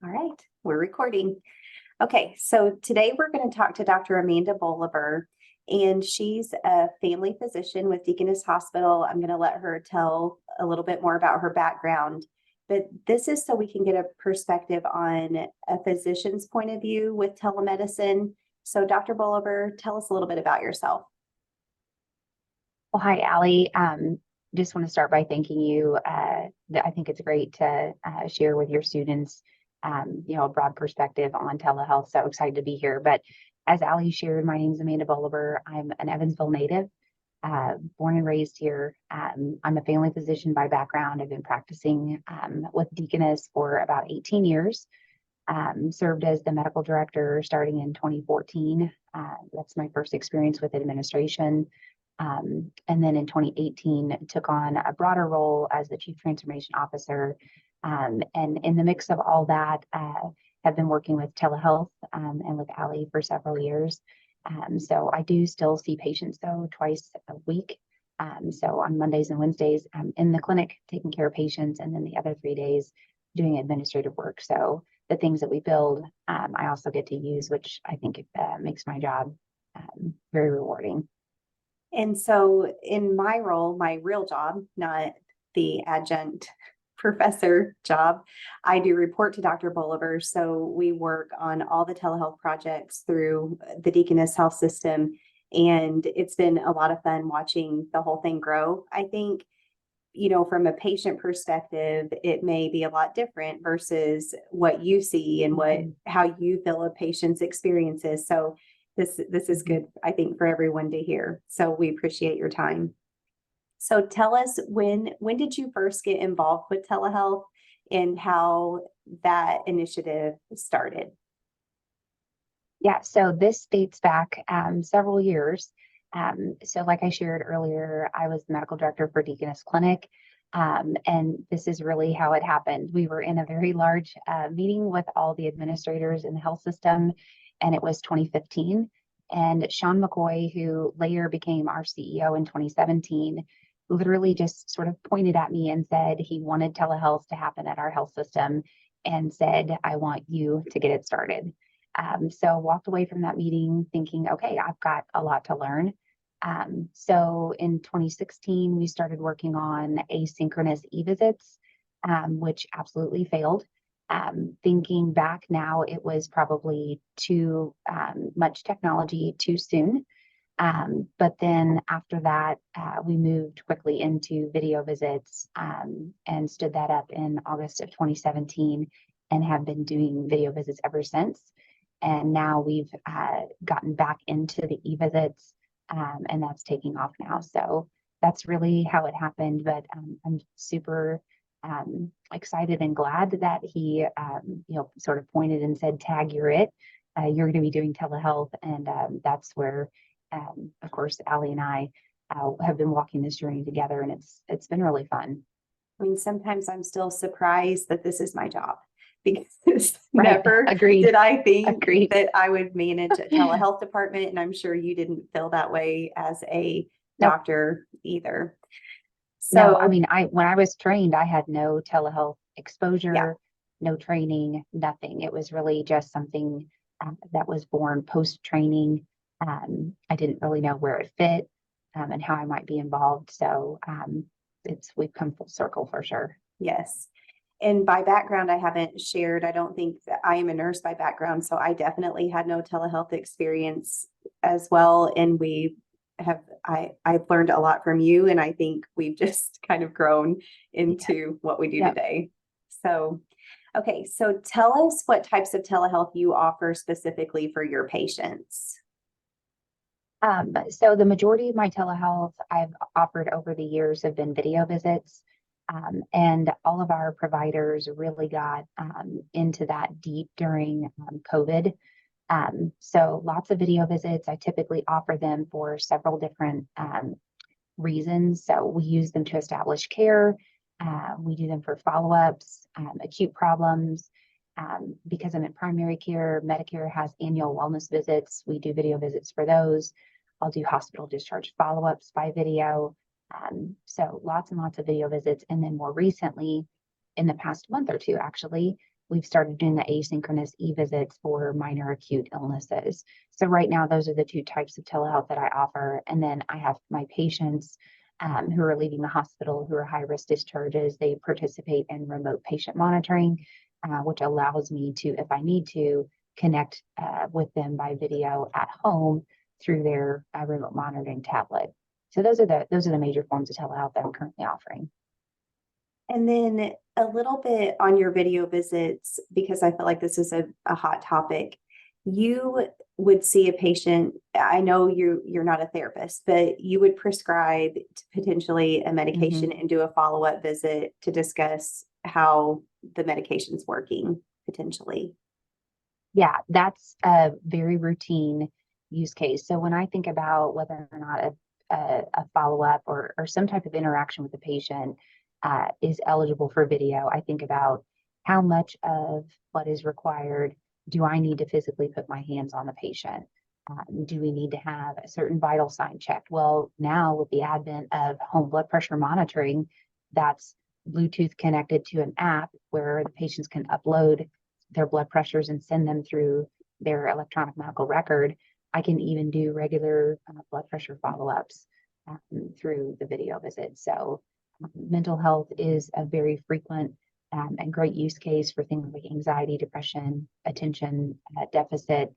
All right, we're recording. Okay, so today we're going to talk to Dr. Amanda Bohleber, and she's a family physician with Deaconess Hospital. I'm going to let her tell a little bit more about her background, but this is so we can get a perspective on a physician's point of view with telemedicine. So Dr. Bohleber, tell us a little bit about yourself. Well, hi, Allie. Just want to start by thanking you. I think it's great to share with your students, a broad perspective on telehealth. So excited to be here. But as Allie shared, my name is Amanda Bohleber. I'm an Evansville native, born and raised here. I'm a family physician by background. I've been practicing with Deaconess for about 18 years. Served as the medical director starting in 2014. That's my first experience with administration. And then in 2018, took on a broader role as the Chief Transformation Officer. And in the mix of all that, have been working with telehealth and with Allie for several years. So I do still see patients, though, twice a week. So on Mondays and Wednesdays, I'm in the clinic taking care of patients, and then the other 3 days doing administrative work. So the things that we build, I also get to use, which I think makes my job very rewarding. And so in my role, my real job, not the adjunct professor job, I do report to Dr. Bohleber. So we work on all the telehealth projects through the Deaconess Health System. And it's been a lot of fun watching the whole thing grow. I think, from a patient perspective, it may be a lot different versus what you see and how you feel a patient's experiences. So this is good, I think, for everyone to hear. So we appreciate your time. So tell us, when did you first get involved with telehealth and how that initiative started? Yeah, so this dates back several years. So like I shared earlier, I was the medical director for Deaconess Clinic. And this is really how it happened. We were in a very large meeting with all the administrators in the health system, and it was 2015. And Sean McCoy, who later became our CEO in 2017, literally just sort of pointed at me and said he wanted telehealth to happen at our health system and said, I want you to get it started. So walked away from that meeting thinking, okay, I've got a lot to learn. So in 2016, we started working on asynchronous e-visits, which absolutely failed. Thinking back now, it was probably too much technology too soon. But then after that, we moved quickly into video visits and stood that up in August of 2017 and have been doing video visits ever since. And now we've gotten back into the e-visits and that's taking off now. So that's really how it happened. But I'm super excited and glad that he, sort of pointed and said, tag, you're it. You're going to be doing telehealth. And that's where, of course, Allie and I have been walking this journey together, and it's been really fun. I mean, sometimes I'm still surprised that this is my job, because Right. never Agreed. did I think Agreed. that I would manage a telehealth department. And I'm sure you didn't feel that way as a doctor either. So, no, I mean, when I was trained, I had no telehealth exposure, no training, nothing. It was really just something that was born post-training. I didn't really know where it fit and how I might be involved. So we've come full circle for sure. Yes. And by background, I haven't shared, I don't think that I am a nurse by background. So I definitely had no telehealth experience as well. And I've learned a lot from you, and I think we've just kind of grown into what we do today. So, okay. So tell us what types of telehealth you offer specifically for your patients. So the majority of my telehealth I've offered over the years have been video visits. And all of our providers really got into that deep during COVID. So lots of video visits. I typically offer them for several different reasons. So we use them to establish care. We do them for follow-ups, acute problems. Because I'm in primary care, Medicare has annual wellness visits. We do video visits for those. I'll do hospital discharge follow-ups by video. So lots and lots of video visits. And then more recently, in the past month or two, actually, we've started doing the asynchronous e-visits for minor acute illnesses. So right now, those are the two types of telehealth that I offer. And then I have my patients who are leaving the hospital, who are high-risk discharges. They participate in remote patient monitoring, which allows me to, if I need to, connect with them by video at home through their remote monitoring tablet. So those are the major forms of telehealth that I'm currently offering. And then a little bit on your video visits, because I feel like this is a hot topic. You would see a patient. I know you're not a therapist, but you would prescribe potentially a medication and do a follow-up visit to discuss how the medication's working potentially. Yeah, that's a very routine use case. So when I think about whether or not a follow-up or some type of interaction with the patient is eligible for video, I think about how much of what is required do I need to physically put my hands on the patient? Do we need to have a certain vital sign checked? Well, now with the advent of home blood pressure monitoring, that's Bluetooth connected to an app where the patients can upload their blood pressures and send them through their electronic medical record. I can even do regular blood pressure follow-ups through the video visit. So mental health is a very frequent and great use case for things like anxiety, depression, attention deficit.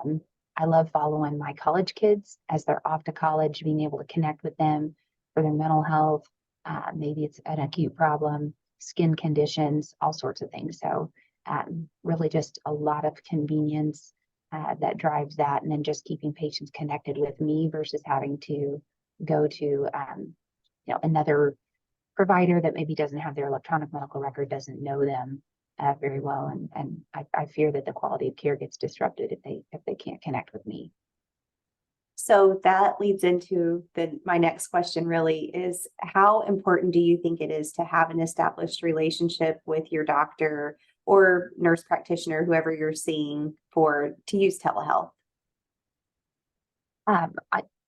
Um, I love following my college kids as they're off to college, being able to connect with them for their mental health. Maybe it's an acute problem, skin conditions, all sorts of things. So really just a lot of convenience that drives that, and then just keeping patients connected with me versus having to go to another provider that maybe doesn't have their electronic medical record, doesn't know them very well, and I fear that the quality of care gets disrupted if they can't connect with me. So that leads into my next question really is, how important do you think it is to have an established relationship with your doctor or nurse practitioner, whoever you're seeing, to use telehealth?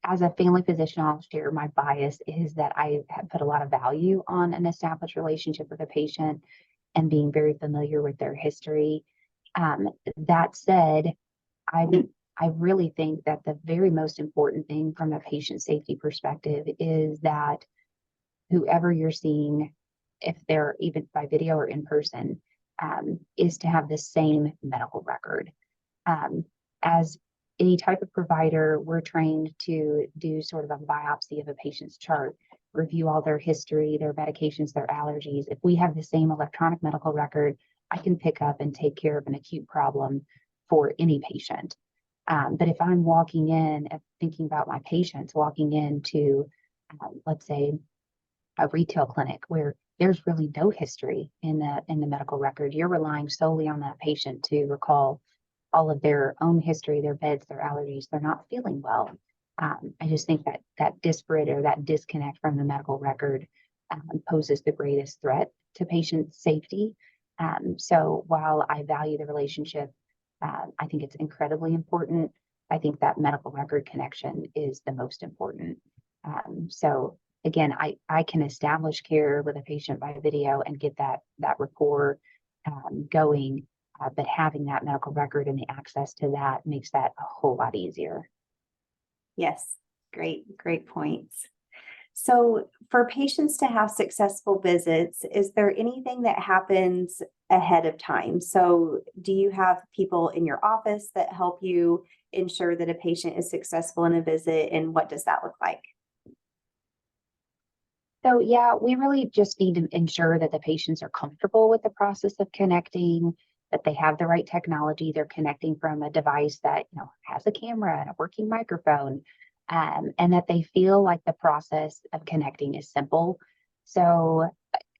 As a family physician, I'll share my bias is that I have put a lot of value on an established relationship with a patient and being very familiar with their history. That said, I really think that the very most important thing from a patient safety perspective is that whoever you're seeing, if they're even by video or in person, is to have the same medical record. As any type of provider, we're trained to do sort of a biopsy of a patient's chart, review all their history, their medications, their allergies. If we have the same electronic medical record, I can pick up and take care of an acute problem for any patient. But if I'm walking in and thinking about my patients walking into, let's say, a retail clinic where there's really no history in the medical record, you're relying solely on that patient to recall all of their own history, their meds, their allergies, they're not feeling well. I just think that disparate or that disconnect from the medical record poses the greatest threat to patient safety. So while I value the relationship, I think it's incredibly important. I think that medical record connection is the most important. So again, I can establish care with a patient by video and get that rapport going. But having that medical record and the access to that makes that a whole lot easier. Yes, great points. So for patients to have successful visits, is there anything that happens ahead of time? So do you have people in your office that help you ensure that a patient is successful in a visit, and what does that look like? So yeah, we really just need to ensure that the patients are comfortable with the process of connecting, that they have the right technology. They're connecting from a device that has a camera and a working microphone, and that they feel like the process of connecting is simple. So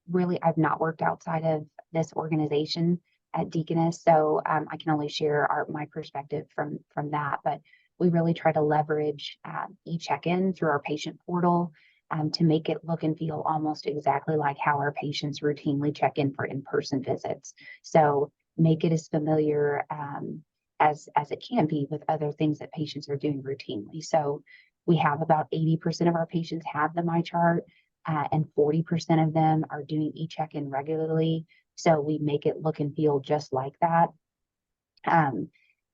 really, I've not worked outside of this organization at Deaconess, so I can only share my perspective from that. But we really try to leverage e-check-in through our patient portal to make it look and feel almost exactly like how our patients routinely check in for in-person visits. So make it as familiar as it can be with other things that patients are doing routinely. So we have about 80% of our patients have the MyChart, and 40% of them are doing e-check-in regularly. So we make it look and feel just like that.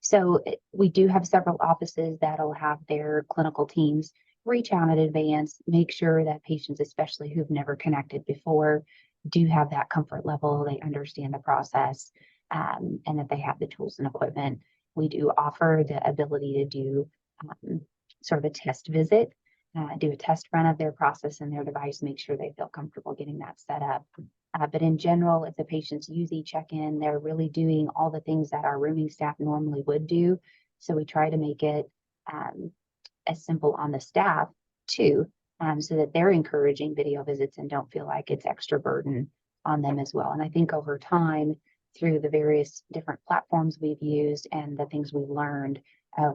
So we do have several offices that'll have their clinical teams reach out in advance, make sure that patients, especially who've never connected before, do have that comfort level, they understand the process, and that they have the tools and equipment. We do offer the ability to do sort of a test visit, do a test run of their process and their device, make sure they feel comfortable getting that set up. But in general, if the patients use eCheck-in, they're really doing all the things that our rooming staff normally would do. So we try to make it as simple on the staff too, so that they're encouraging video visits and don't feel like it's extra burden on them as well. And I think over time, through the various different platforms we've used and the things we've learned,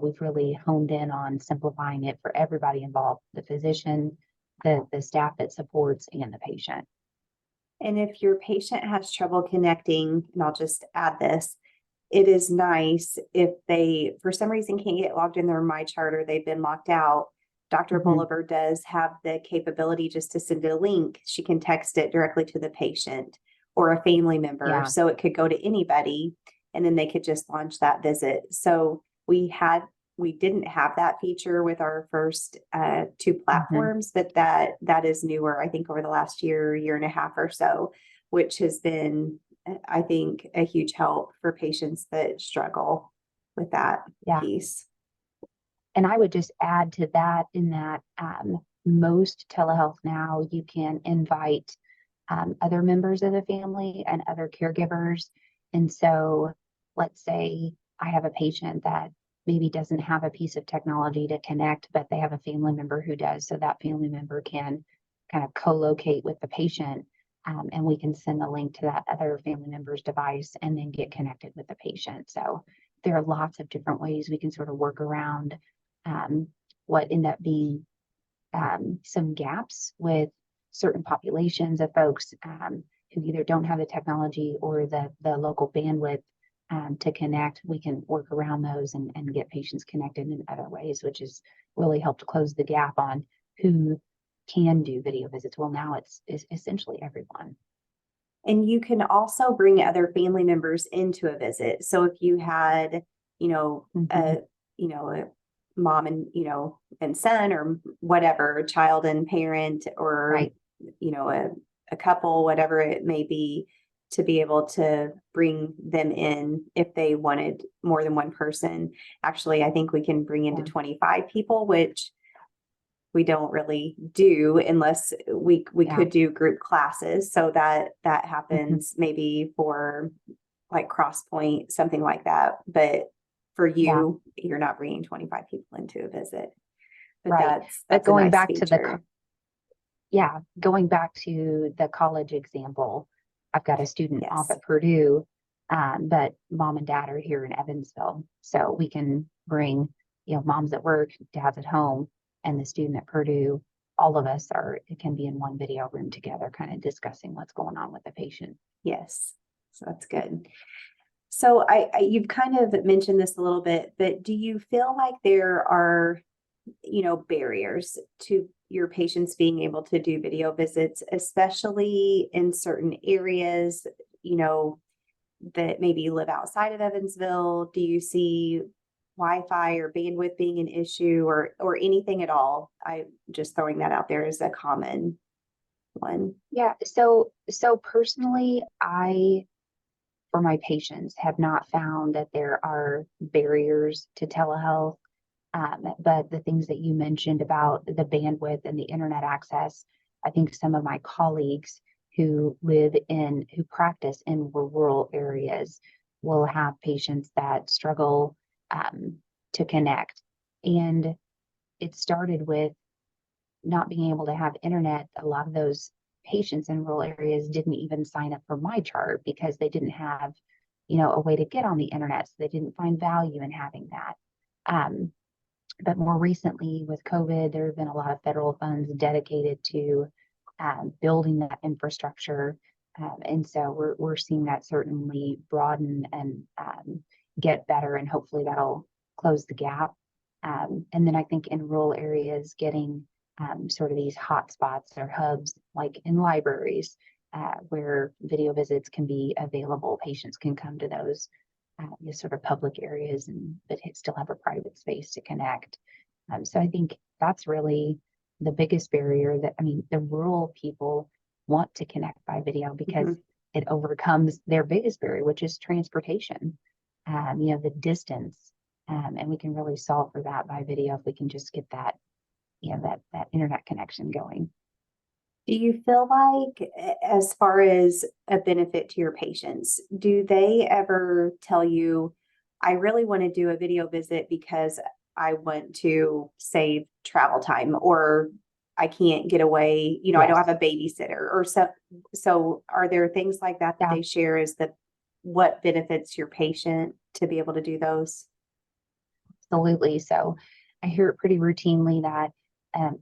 we've really honed in on simplifying it for everybody involved, the physician, the staff that supports, and the patient. And if your patient has trouble connecting, and I'll just add this, it is nice if they, for some reason, can't get logged in their MyChart or they've been locked out. Dr. Bohleber does have the capability just to send a link. She can text it directly to the patient or a family member. Yeah. So it could go to anybody and then they could just launch that visit. So we didn't have that feature with our first two platforms, but that is newer, I think, over the last year and a half or so, which has been, I think, a huge help for patients that struggle with that piece. And I would just add to that in that most telehealth now, you can invite other members of the family and other caregivers. And so let's say I have a patient that maybe doesn't have a piece of technology to connect, but they have a family member who does. So that family member can kind of co-locate with the patient, and we can send the link to that other family member's device and then get connected with the patient. So there are lots of different ways we can sort of work around what end up being some gaps with certain populations of folks who either don't have the technology or the local bandwidth to connect. We can work around those and get patients connected in other ways, which has really helped close the gap on who can do video visits. Well, now it's essentially everyone. And you can also bring other family members into a visit. So if you had, a mom and, and son or whatever, child and parent, or, a couple, whatever it may be, to be able to bring them in if they wanted more than one person. Actually, I think we can bring into 25 people, which we don't really do unless we could do group classes. So that happens maybe for like Crosspoint, something like that. But for you, you're not bringing 25 people into a visit. But that's going a nice back feature. Going back to the college example, I've got a student off Yes. at Purdue, but mom and dad are here in Evansville. So we can bring, moms at work, dads at home, and the student at Purdue. All of us can be in one video room together, kind of discussing what's going on with the patient. Yes. So that's good. So you've kind of mentioned this a little bit, but do you feel like there are, barriers to your patients being able to do video visits, especially in certain areas, that maybe live outside of Evansville? Do you see Wi-Fi or bandwidth being an issue or anything at all? I'm just throwing that out there as a common one. Yeah. So personally, for my patients, have not found that there are barriers to telehealth. But the things that you mentioned about the bandwidth and the internet access, I think some of my colleagues who practice in rural areas will have patients that struggle to connect. And it started with not being able to have internet. A lot of those patients in rural areas didn't even sign up for MyChart because they didn't have, a way to get on the internet. So they didn't find value in having that. But more recently with COVID, there have been a lot of federal funds dedicated to building that infrastructure. And so we're seeing that certainly broaden and get better, and hopefully that'll close the gap. And then I think in rural areas, getting sort of these hotspots or hubs, like in libraries, where video visits can be available. Patients can come to those sort of public areas but still have a private space to connect. So I think that's really the biggest barrier that, I mean, the rural people want to connect by video because it overcomes their biggest barrier, which is transportation, the distance. And we can really solve for that by video if we can just get that, that internet connection going. Do you feel like, as far as a benefit to your patients, do they ever tell you, I really want to do a video visit because I want to save travel time, or I can't get away, I don't Yes. have a babysitter, or so are there things like that Yeah. they share as what benefits your patient to be able to do those? Absolutely. So I hear it pretty routinely that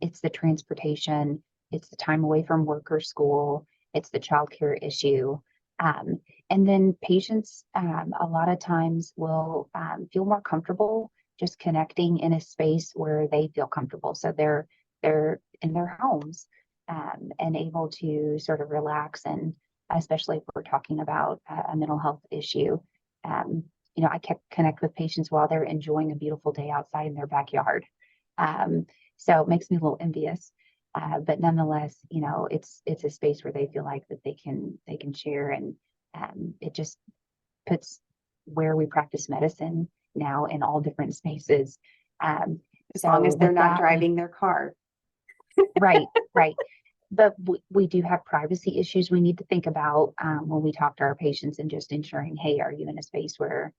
it's the transportation, it's the time away from work or school, it's the childcare issue. Um, and then patients a lot of times will feel more comfortable just connecting in a space where they feel comfortable. So they're in their homes and able to sort of relax, and especially if we're talking about a mental health issue. Um, I can connect with patients while they're enjoying a beautiful day outside in their backyard. So it makes me a little envious. But nonetheless, it's a space where they feel like that they can share, and it just puts where we practice medicine now in all different spaces. As long as they're with not that, driving their car. right, right. But we do have privacy issues we need to think about when we talk to our patients, and just ensuring, hey, are you in a space where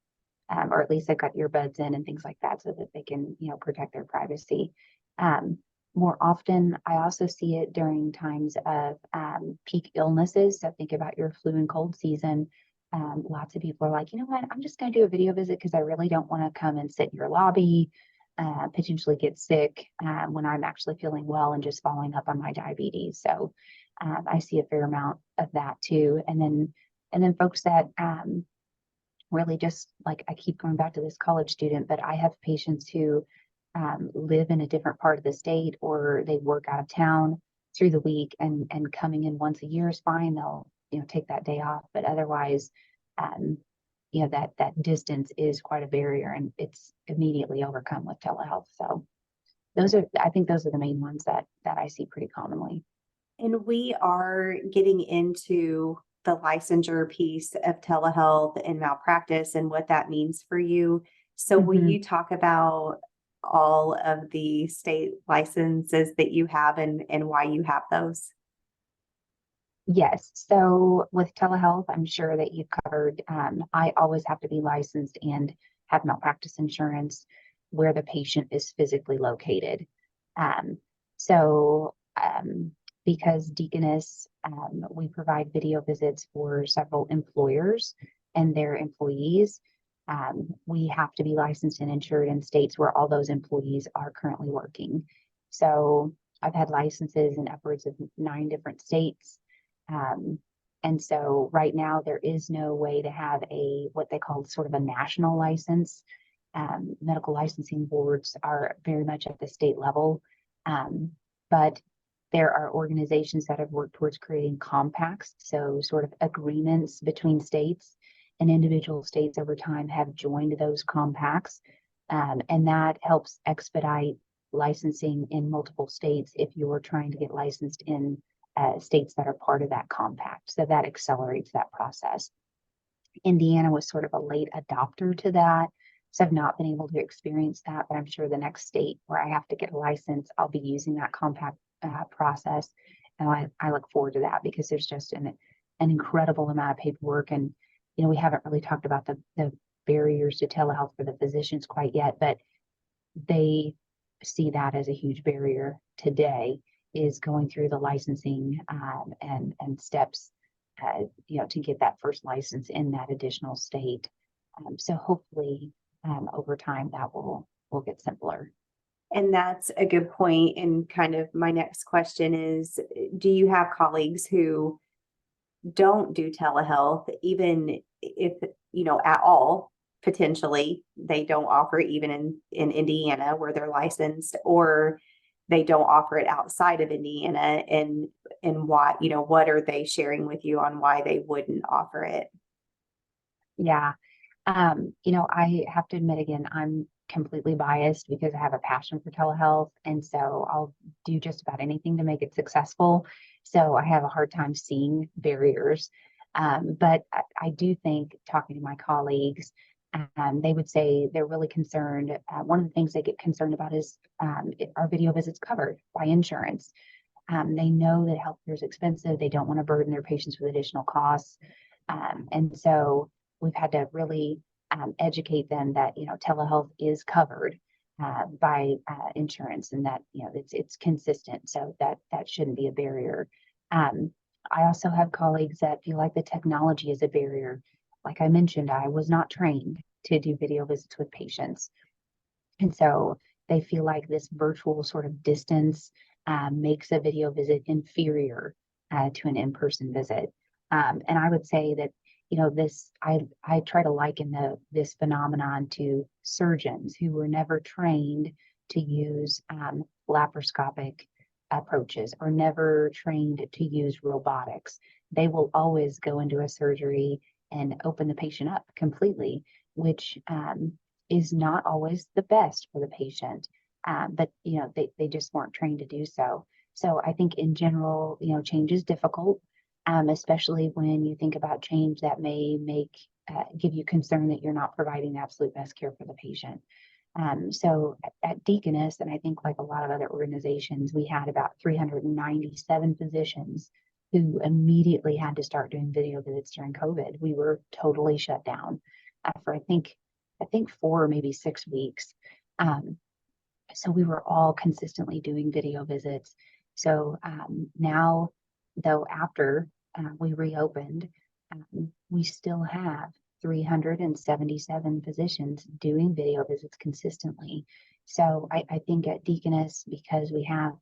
or at least they've got earbuds in and things like that so that they can, protect their privacy. Um, More often, I also see it during times of peak illnesses. So think about your flu and cold season. Lots of people are like, you know what, I'm just going to do a video visit because I really don't want to come and sit in your lobby, potentially get sick when I'm actually feeling well and just following up on my diabetes. So I see a fair amount of that too. And then folks that really just like, I keep going back to this college student, but I have patients who live in a different part of the state, or they work out of town through the week, and coming in once a year is fine. They'll take that day off, but otherwise, um, that distance is quite a barrier, and it's immediately overcome with telehealth. So I think those are the main ones that I see pretty commonly. And we are getting into the licensure piece of telehealth and malpractice and what that means for you. So will Mhm. you talk about all of the state licenses that you have and why you have those? Yes. So with telehealth, I'm sure that you've covered. I always have to be licensed and have malpractice insurance where the patient is physically located. Um, so because Deaconess, we provide video visits for several employers and their employees. We have to be licensed and insured in states where all those employees are currently working. So I've had licenses in upwards of 9 different states. Um, and so right now there is no way to have what they call sort of a national license. Medical licensing boards are very much at the state level. But there are organizations that have worked towards creating compacts, so sort of agreements between states, and individual states over time have joined those compacts. And that helps expedite licensing in multiple states if you're trying to get licensed in states that are part of that compact. So that accelerates that process. Indiana was sort of a late adopter to that. So I've not been able to experience that, but I'm sure the next state where I have to get a license, I'll be using that compact process. And I look forward to that because there's just an incredible amount of paperwork. And, we haven't really talked about the barriers to telehealth for the physicians quite yet, but they see that as a huge barrier today, is going through the licensing and steps, to get that first license in that additional state. So hopefully, over time, that will get simpler. And that's a good point. And kind of my next question is, do you have colleagues who don't do telehealth, even if, at all, potentially they don't offer even in Indiana where they're licensed, or they don't offer it outside of Indiana, and why, what are they sharing with you on why they wouldn't offer it? Yeah. I have to admit again, I'm completely biased because I have a passion for telehealth. And so I'll do just about anything to make it successful. So I have a hard time seeing barriers. But I do think talking to my colleagues, they would say they're really concerned. One of the things they get concerned about is are video visits covered by insurance? They know that healthcare is expensive. They don't want to burden their patients with additional costs. And so we've had to really educate them that, telehealth is covered by insurance, and that, it's consistent. So that shouldn't be a barrier. Um, I also have colleagues that feel like the technology is a barrier. Like I mentioned, I was not trained to do video visits with patients. And so they feel like this virtual sort of distance makes a video visit inferior to an in-person visit. And I would say that, I try to liken this phenomenon to surgeons who were never trained to use laparoscopic approaches or never trained to use robotics. They will always go into a surgery and open the patient up completely, which is not always the best for the patient. But they just weren't trained to do so. So I think in general, change is difficult, especially when you think about change that may give you concern that you're not providing the absolute best care for the patient. So at Deaconess, and I think like a lot of other organizations, we had about 397 physicians who immediately had to start doing video visits during COVID. We were totally shut down for I think 4 or maybe 6 weeks. So we were all consistently doing video visits. So now, though, after we reopened, we still have 377 physicians doing video visits consistently. So I think at Deaconess, because we have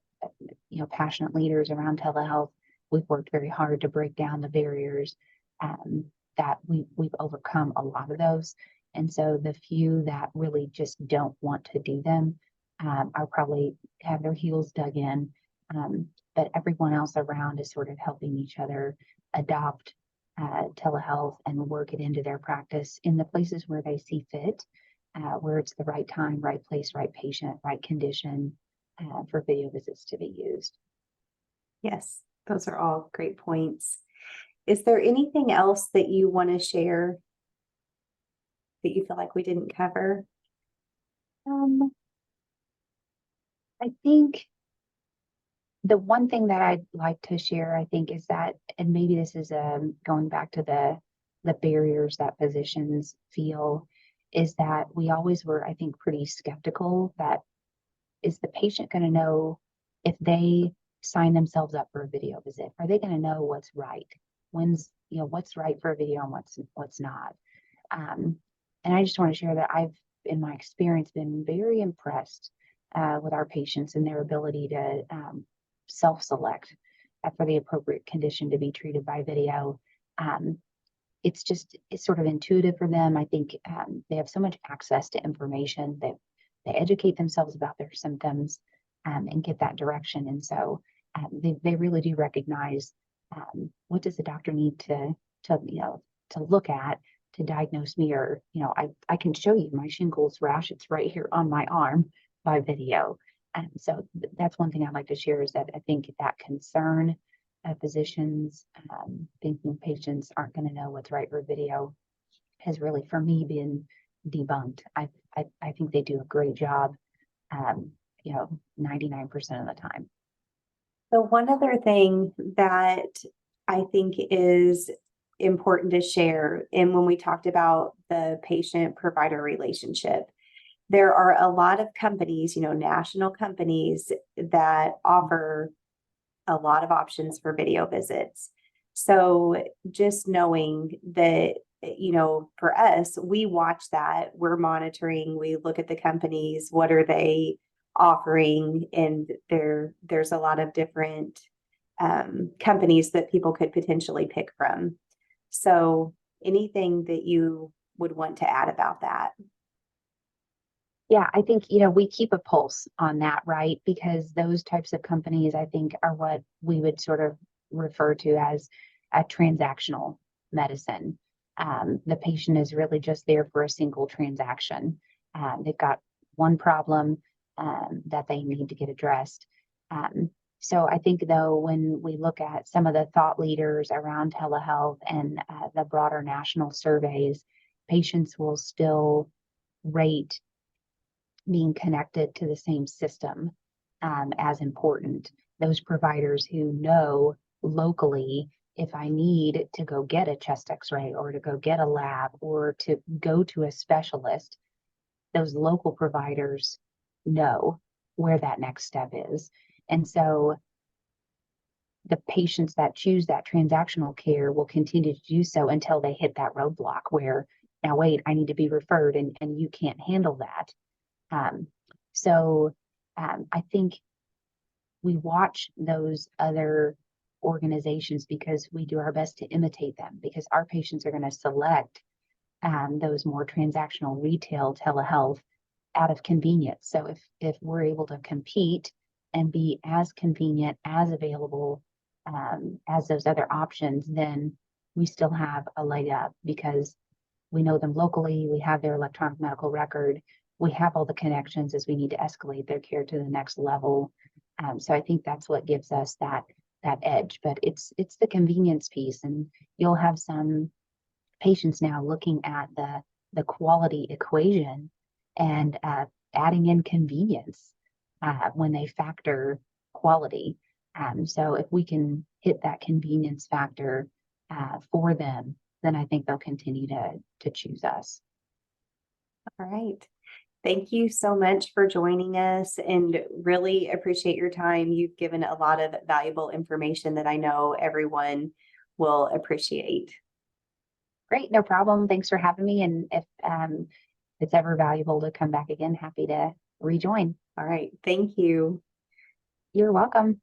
passionate leaders around telehealth, we've worked very hard to break down the barriers that we've overcome a lot of those. And so the few that really just don't want to do them are probably have their heels dug in. But everyone else around is sort of helping each other adopt telehealth and work it into their practice in the places where they see fit, where it's the right time, right place, right patient, right condition for video visits to be used. Yes, those are all great points. Is there anything else that you want to share that you feel like we didn't cover? Um, I think the one thing that I'd like to share, I think, is that, and maybe this is going back to the barriers that physicians feel, is that we always were, I think, pretty skeptical that is the patient going to know if they sign themselves up for a video visit? Are they going to know what's right? What's right for a video and what's not? And I just want to share that I've, in my experience, been very impressed with our patients and their ability to self-select for the appropriate condition to be treated by video. It's sort of intuitive for them. I think they have so much access to information that they educate themselves about their symptoms and get that direction. And so they really do recognize what does the doctor need to look at to diagnose me, or I can show you my shingles rash. It's right here on my arm by video. And so that's one thing I'd like to share, is that I think that concern of physicians thinking patients aren't going to know what's right for video has really, for me, been debunked. I think they do a great job, 99% of the time. So one other thing that I think is important to share, and when we talked about the patient-provider relationship, there are a lot of companies, national companies, that offer a lot of options for video visits. So just knowing that, for us, we watch that, we're monitoring, we look at the companies, what are they offering, and there's a lot of different companies that people could potentially pick from. So anything that you would want to add about that? Yeah, I think, we keep a pulse on that, right? Because those types of companies, I think, are what we would sort of refer to as a transactional medicine. The patient is really just there for a single transaction. They've got one problem that they need to get addressed. Um, so I think, though, when we look at some of the thought leaders around telehealth and the broader national surveys, patients will still rate being connected to the same system as important. Those providers who know locally if I need to go get a chest x-ray or to go get a lab or to go to a specialist, those local providers know where that next step is. And so the patients that choose that transactional care will continue to do so until they hit that roadblock where, now wait, I need to be referred and you can't handle that. Um, so I think we watch those other organizations because we do our best to imitate them because our patients are going to select those more transactional retail telehealth out of convenience. So if we're able to compete and be as convenient, as available as those other options, then we still have a leg up because we know them locally, we have their electronic medical record, we have all the connections as we need to escalate their care to the next level. So I think that's what gives us that edge. But it's the convenience piece, and you'll have some patients now looking at the quality equation and adding in convenience when they factor quality. So if we can hit that convenience factor for them, then I think they'll continue to choose us. All right. Thank you so much for joining us and really appreciate your time. You've given a lot of valuable information that I know everyone will appreciate. Great, no problem. Thanks for having me. And if it's ever valuable to come back again, happy to rejoin. All right. Thank you. You're welcome.